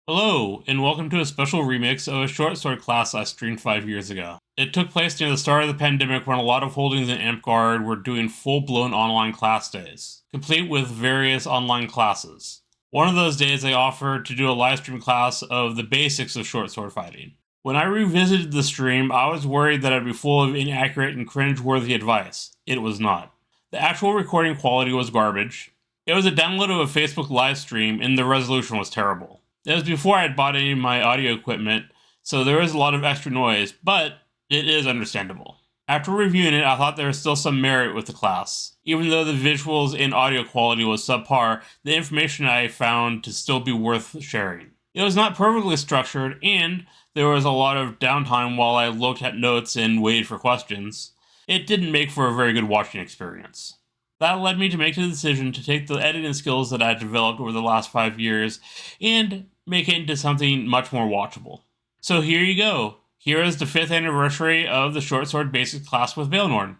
Hello, and welcome to a special remix of a short sword class I streamed 5 years ago. It took place near the start of the pandemic when a lot of holdings in Amtgard were doing full-blown online class days, complete with various online classes. One of those days they offered to do a live stream class of the basics of short sword fighting. When I revisited the stream, I was worried that I'd be full of inaccurate and cringe-worthy advice. It was not. The actual recording quality was garbage. It was a download of a Facebook live stream, and the resolution was terrible. It was before I had bought any of my audio equipment, so there was a lot of extra noise, but it is understandable. After reviewing it, I thought there was still some merit with the class. Even though the visuals and audio quality was subpar, the information I found to still be worth sharing. It was not perfectly structured, and there was a lot of downtime while I looked at notes and waited for questions. It didn't make for a very good watching experience. That led me to make the decision to take the editing skills that I had developed over the last 5 years and make it into something much more watchable. So here you go. Here is the 5th anniversary of the Short Sword Basic class with Baelnorn.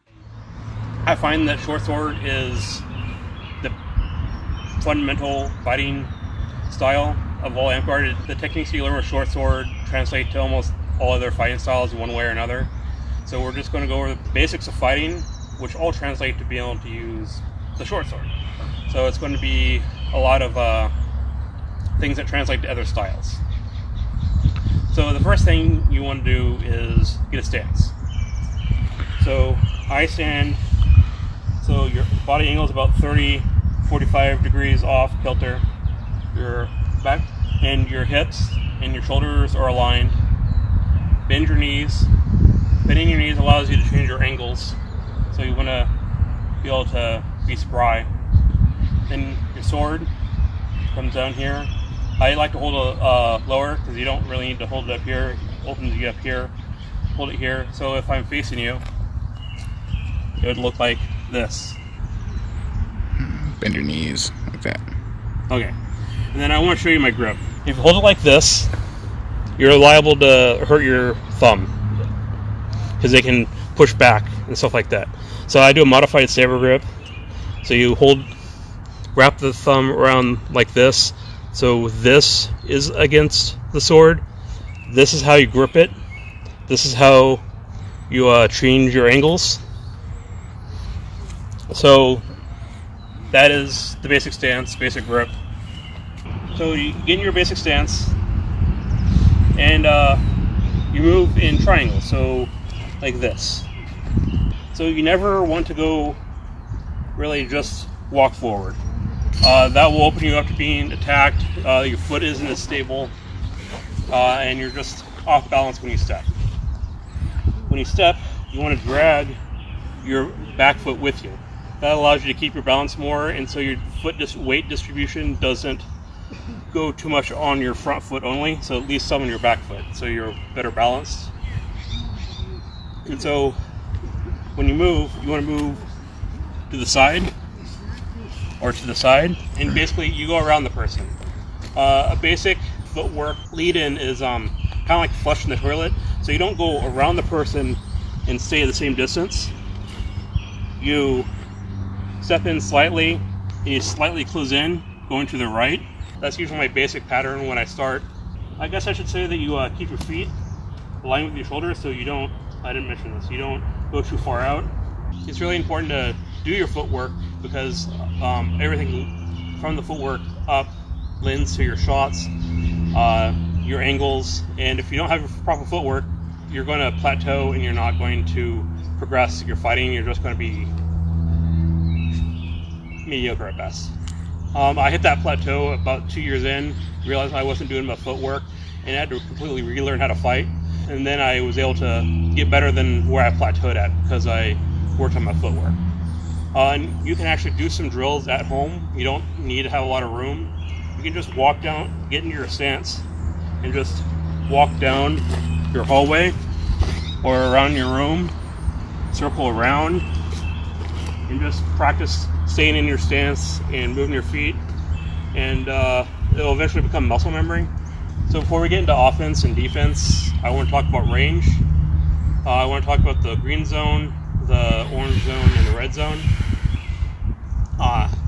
I find that Short Sword is the fundamental fighting style of all Amtgard. The techniques you learn with Short Sword translate to almost all other fighting styles in one way or another. So we're just going to go over the basics of fighting, which all translate to being able to use the short sword. So it's going to be a lot of things that translate to other styles. So the first thing you want to do is get a stance. So I stand, so your body angle is about 45 degrees off kilter. Your back and your hips and your shoulders are aligned. Bend your knees. Bending your knees allows you to change your angles. So you want to be able to be spry. Then your sword comes down here. I like to hold it lower because you don't really need to hold it up here. It opens you up here. Hold it here. So if I'm facing you, it would look like this. Bend your knees like that. Okay. And then I want to show you my grip. If you hold it like this, you're liable to hurt your thumb because they can push back and stuff like that. So I do a modified saber grip. So you wrap the thumb around like this. So this is against the sword. This is how you grip it. This is how you change your angles. So that is the basic stance, basic grip. So you get in your basic stance and you move in triangles. So like this. So you never want to go really just walk forward. That will open you up to being attacked. Your foot isn't as stable, and you're just off balance when you step. When you step, you want to drag your back foot with you. That allows you to keep your balance more, and so your foot weight distribution doesn't go too much on your front foot only, so at least some on your back foot, so you're better balanced. And so when you move, you want to move to the side or to the side, and basically you go around the person. A basic footwork lead-in is kind of like flushing the toilet, so you don't go around the person and stay at the same distance. You step in slightly, and you slightly close in, going to the right. That's usually my basic pattern when I start. I guess I should say that you keep your feet aligned with your shoulders so you don't, I didn't mention this, you don't go too far out. It's really important to do your footwork because everything from the footwork up lends to your shots, your angles, and if you don't have proper footwork, you're going to plateau and you're not going to progress your fighting. You're just going to be mediocre at best. I hit that plateau about 2 years in, realized I wasn't doing my footwork, and I had to completely relearn how to fight. And then I was able to get better than where I plateaued at because I worked on my footwork. And you can actually do some drills at home. You don't need to have a lot of room. You can just walk down, get into your stance, and just walk down your hallway or around your room, circle around, and just practice staying in your stance and moving your feet, and it'll eventually become muscle memory. So before we get into offense and defense, I want to talk about range. I want to talk about the green zone, the orange zone, and the red zone.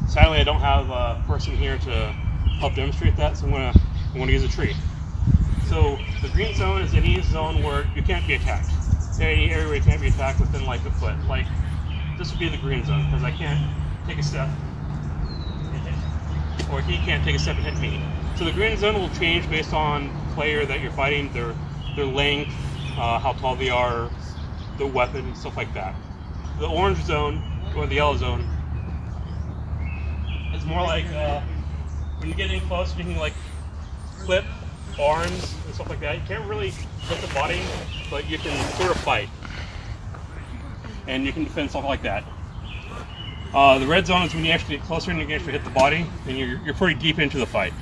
Sadly, I don't have a person here to help demonstrate that, so I'm going to You want to use a tree. So the green zone is any zone where you can't be attacked. Any area where you can't be attacked within like a foot. Like this would be the green zone because I can't take a step and hit, or he can't take a step and hit me. So the green zone will change based on the player that you're fighting, their length, how tall they are, the weapon, stuff like that. The orange zone or the yellow zone is more like when you get in close, you can like clip arms and stuff like that. You can't really hit the body, but you can sort of fight. And you can defend stuff like that. The red zone is when you actually get closer and you can actually hit the body, and you're pretty deep into the fight.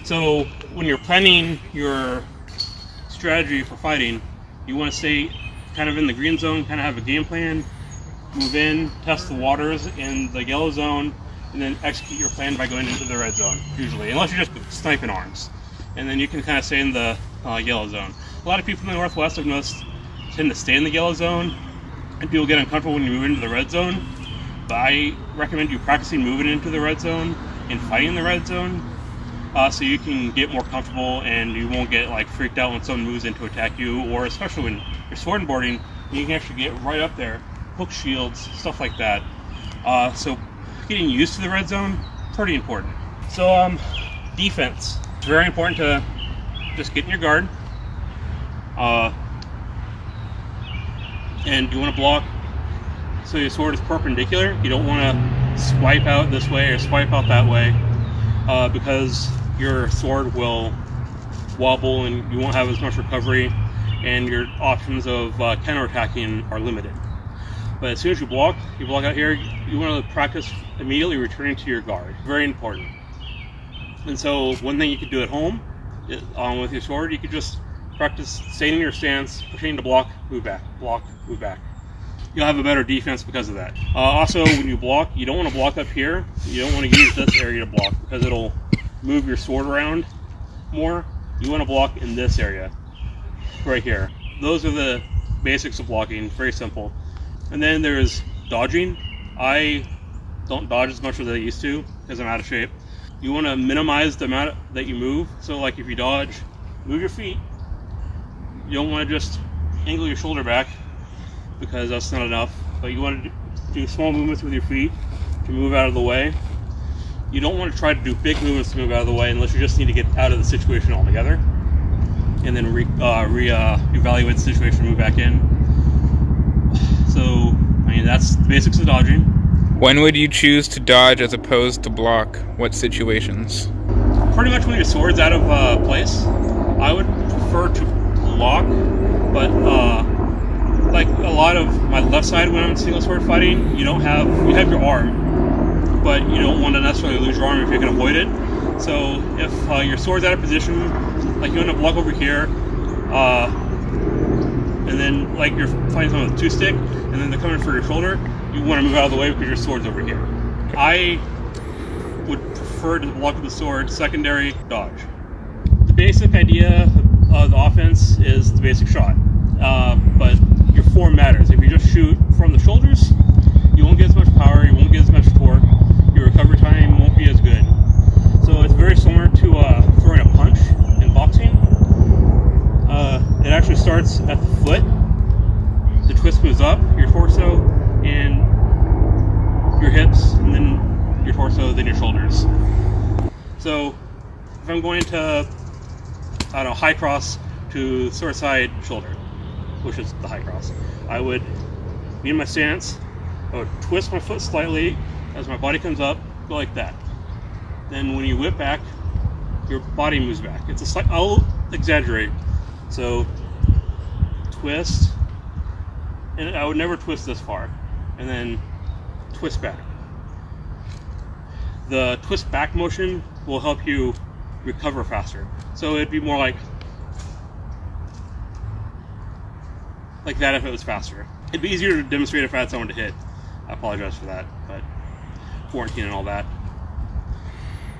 So when you're planning your strategy for fighting, you want to stay kind of in the green zone, kind of have a game plan, move in, test the waters in the yellow zone, and then execute your plan by going into the red zone, usually, unless you're just sniping arms. And then you can kind of stay in the yellow zone. A lot of people in the Northwest I've noticed tend to stay in the yellow zone, and people get uncomfortable when you move into the red zone. But I recommend you practicing moving into the red zone and fighting in the red zone, so you can get more comfortable and you won't get like freaked out when someone moves in to attack you, or especially when you're sword and boarding, you can actually get right up there, hook shields, stuff like that. So getting used to the red zone, pretty important. So defense. It's very important to just get in your guard. And you want to block so your sword is perpendicular. You don't want to swipe out this way or swipe out that way, because your sword will wobble and you won't have as much recovery, and your options of counterattacking are limited. But as soon as you block out here, you want to practice immediately returning to your guard. Very important. And so one thing you could do at home with your sword, you could just practice staying in your stance, pretending to block, move back, block, move back. You'll have a better defense because of that. Also, when you block, you don't want to block up here. You don't want to use this area to block because it'll move your sword around more. You want to block in this area, right here. Those are the basics of blocking, very simple. And then there's dodging. I don't dodge as much as I used to because I'm out of shape. You want to minimize the amount that you move. So like if you dodge, move your feet. You don't want to just angle your shoulder back because that's not enough. But you want to do small movements with your feet to move out of the way. You don't want to try to do big movements to move out of the way unless you just need to get out of the situation altogether. And then evaluate the situation, move back in. So, I mean, that's the basics of dodging. When would you choose to dodge as opposed to block? What situations? Pretty much when your sword's out of place. I would prefer to block, but like a lot of my left side when I'm single sword fighting, you have your arm, but you don't want to necessarily lose your arm if you can avoid it. So if your sword's out of position, like you want to block over here, and then like you're fighting someone with 2-stick, and then they're coming for your shoulder, you want to move out of the way because your sword's over here. I would prefer to block with the sword, secondary, dodge. The basic idea of the offense is the basic shot, but your form matters. If you just shoot from the shoulders, you won't get as much power, you won't get as much torque, your recovery time won't be as good. So it's very similar to throwing a punch in boxing. It actually starts at the foot, the twist moves up, your torso, and your hips, and then your torso, then your shoulders. So if I'm going to, I don't know, high cross to sword side shoulder, which is the high cross, I would be in my stance, I would twist my foot slightly as my body comes up, go like that. Then when you whip back, your body moves back. It's a slight, I'll exaggerate. So twist, and I would never twist this far, and then twist back. The twist back motion will help you recover faster. So it'd be more like that if it was faster. It'd be easier to demonstrate if I had someone to hit. I apologize for that, but quarantine and all that.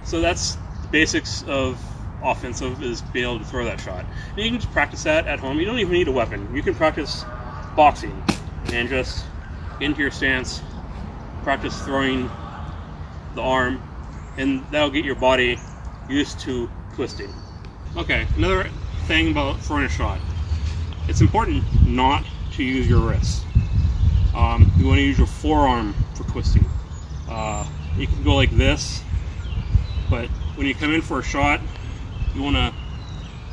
So that's the basics of offensive, is being able to throw that shot. And you can just practice that at home. You don't even need a weapon. You can practice boxing and just get into your stance, practice throwing the arm, and that'll get your body used to twisting. Okay, another thing about throwing a shot. It's important not to use your wrist. You want to use your forearm for twisting. You can go like this, but when you come in for a shot, you want to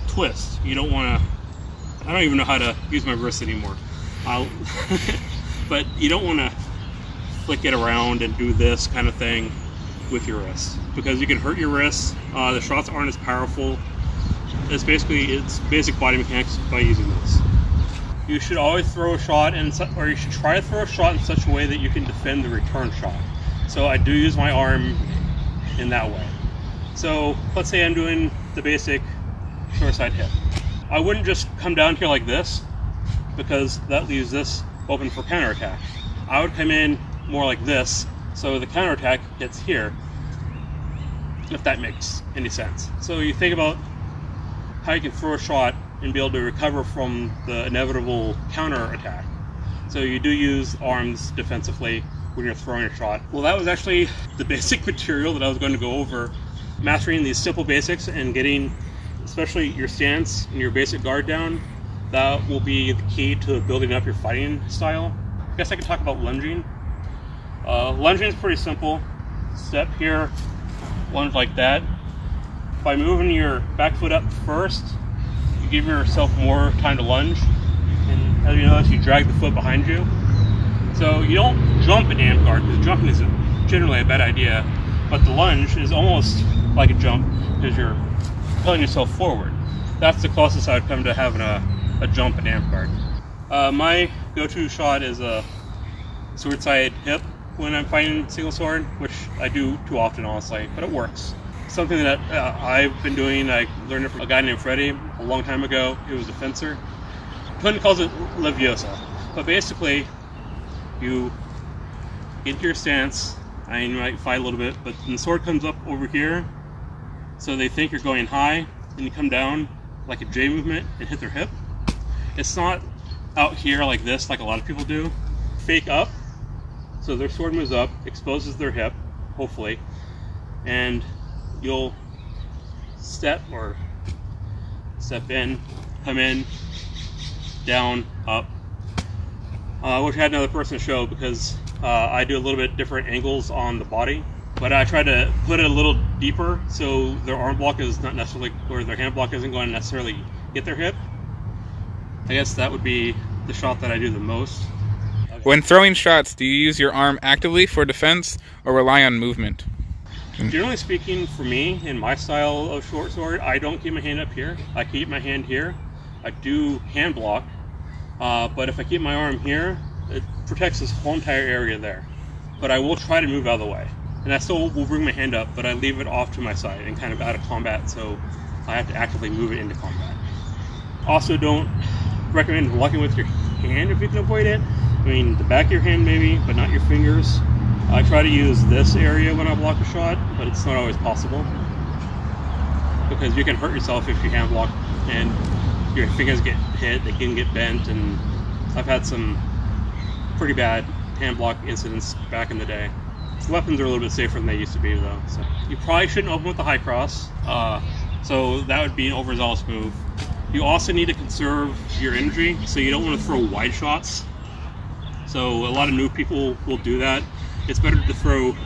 twist. You don't want to, I don't even know how to use my wrist anymore. But you don't want to flick it around and do this kind of thing with your wrist, because you can hurt your wrist. The shots aren't as powerful. It's basic body mechanics by using this. You should always throw a shot, or you should try to throw a shot in such a way that you can defend the return shot. So I do use my arm in that way. So let's say I'm doing the basic short side hip. I wouldn't just come down here like this, because that leaves this open for counterattack. I would come in more like this, so the counterattack gets here, if that makes any sense. So you think about how you can throw a shot and be able to recover from the inevitable counterattack. So you do use arms defensively when you're throwing a shot. Well, that was actually the basic material that I was going to go over. Mastering these simple basics and getting, especially your stance and your basic guard down, that will be the key to building up your fighting style. I guess I could talk about lunging. Lunging is pretty simple. Step here, lunge like that. By moving your back foot up first, you give yourself more time to lunge. And as you notice, you drag the foot behind you. So you don't jump in Amtgard, because jumping is generally a bad idea. But the lunge is almost like a jump, because you're pulling yourself forward. That's the closest I'd come to having a jump in Amtgard. My go-to shot is a sword side hip when I'm fighting single sword, which I do too often, honestly, but it works. Something that I've been doing, I learned it from a guy named Freddie a long time ago. He was a fencer. Quentin calls it Leviosa. But basically, you get into your stance, and you might fight a little bit, but the sword comes up over here, so they think you're going high, and you come down like a J movement and hit their hip. It's not out here like this, like a lot of people do. Fake up, so their sword moves up, exposes their hip, hopefully, and you'll step in, come in, down, up. I wish I had another person to show, because I do a little bit different angles on the body, but I try to put it a little deeper so their arm block is not necessarily, or their hand block isn't going to necessarily hit their hip. I guess that would be the shot that I do the most. When throwing shots, do you use your arm actively for defense or rely on movement? Generally speaking, for me, in my style of short sword, I don't keep my hand up here. I keep my hand here. I do hand block, but if I keep my arm here, it protects this whole entire area there. But I will try to move out of the way. And I still will bring my hand up, but I leave it off to my side and kind of out of combat, so I have to actively move it into combat. Also, don't recommend blocking with your hand if you can avoid it. I mean, the back of your hand maybe, but not your fingers. I try to use this area when I block a shot, but it's not always possible, because you can hurt yourself if you hand block and your fingers get hit, they can get bent, and I've had some pretty bad hand block incidents back in the day. Weapons are a little bit safer than they used to be though. So you probably shouldn't open with the high cross, so that would be an overzealous move. You also need to conserve your energy, so you don't want to throw wide shots. So a lot of new people will do that. It's better to throw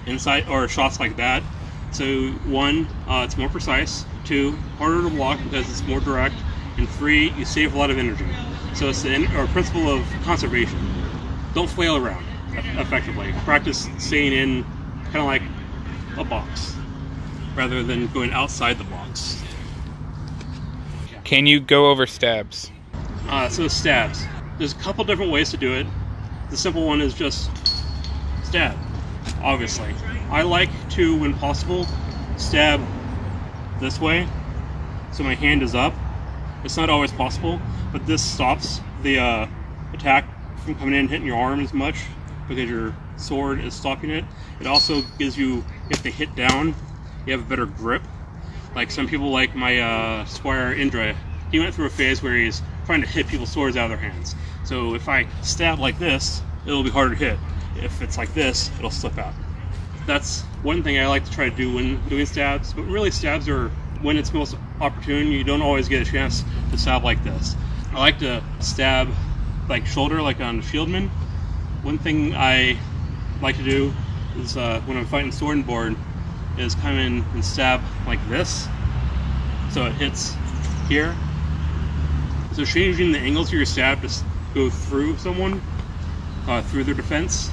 inside or shots like that. So one, it's more precise. Two, harder to block because it's more direct. And three, you save a lot of energy. So it's the principle of conservation. Don't flail around effectively. Practice staying in kind of like a box rather than going outside the box. Can you go over stabs? So stabs. There's a couple different ways to do it. The simple one is just stab, obviously. I like to, when possible, stab this way, so my hand is up. It's not always possible, but this stops the attack from coming in and hitting your arm as much, because your sword is stopping it. It also gives you, if they hit down, you have a better grip. Like some people, like my squire Indra, he went through a phase where he's trying to hit people's swords out of their hands. So if I stab like this, it'll be harder to hit. If it's like this, it'll slip out. That's one thing I like to try to do when doing stabs, but really stabs are when it's most opportune, you don't always get a chance to stab like this. I like to stab like shoulder, like on Shieldman. One thing I like to do is when I'm fighting sword and board is come in and stab like this, so it hits here. So changing the angles of your stab to go through someone, through their defense.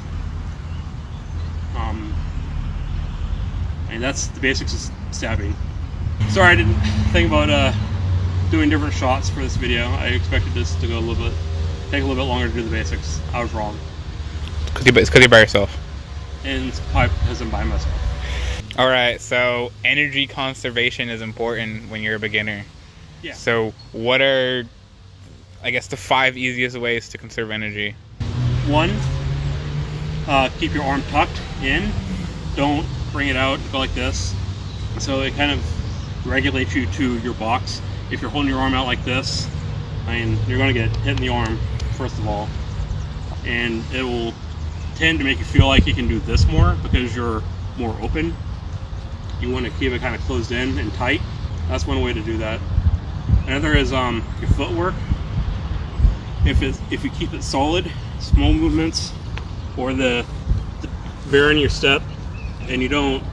And that's the basics of stabbing. Sorry I didn't think about doing different shots for this video. I expected this to go take a little bit longer to do the basics. I was wrong. It's because you're by yourself. And it's probably because I'm by myself. Alright, so energy conservation is important when you're a beginner. Yeah. So what are, I guess, the 5 easiest ways to conserve energy? 1, keep your arm tucked in. Don't bring it out, go like this. So it kind of regulates you to your box. If you're holding your arm out like this, I mean, you're going to get hit in the arm, first of all. And it will tend to make you feel like you can do this more because you're more open. You want to keep it kind of closed in and tight. That's one way to do that. Another is your footwork. If you keep it solid, small movements, or the bearing your step, and you don't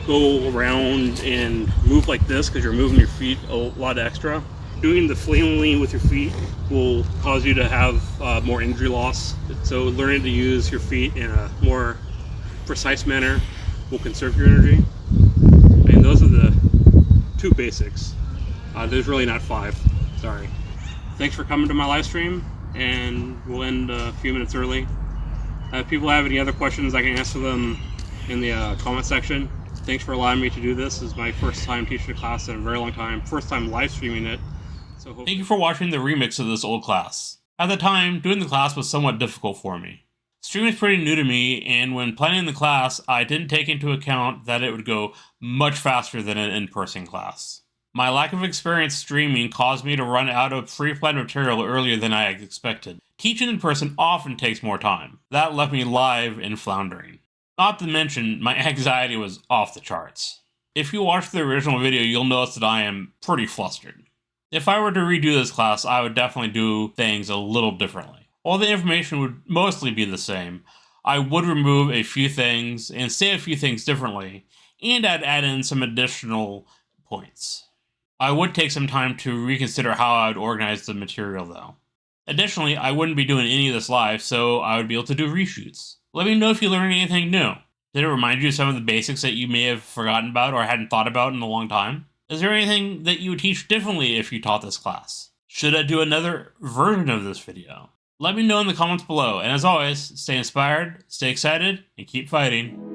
go around and move like this because you're moving your feet a lot extra. Doing the flailing with your feet will cause you to have more injury loss. So learning to use your feet in a more precise manner will conserve your energy. And those are the 2 basics. There's really not 5. Sorry. Thanks for coming to my live stream, and we'll end a few minutes early. If people have any other questions, I can answer them in the comment section. Thanks for allowing me to do this. This is my first time teaching a class in a very long time. First time live streaming it. So thank you for watching the remix of this old class. At the time, doing the class was somewhat difficult for me. Streaming is pretty new to me, and when planning the class, I didn't take into account that it would go much faster than an in-person class. My lack of experience streaming caused me to run out of pre-planned material earlier than I had expected. Teaching in person often takes more time. That left me live and floundering. Not to mention, my anxiety was off the charts. If you watch the original video, you'll notice that I am pretty flustered. If I were to redo this class, I would definitely do things a little differently. While the information would mostly be the same, I would remove a few things and say a few things differently, and I'd add in some additional points. I would take some time to reconsider how I would organize the material though. Additionally, I wouldn't be doing any of this live, so I would be able to do reshoots. Let me know if you learned anything new. Did it remind you of some of the basics that you may have forgotten about or hadn't thought about in a long time? Is there anything that you would teach differently if you taught this class? Should I do another version of this video? Let me know in the comments below, and as always, stay inspired, stay excited, and keep fighting.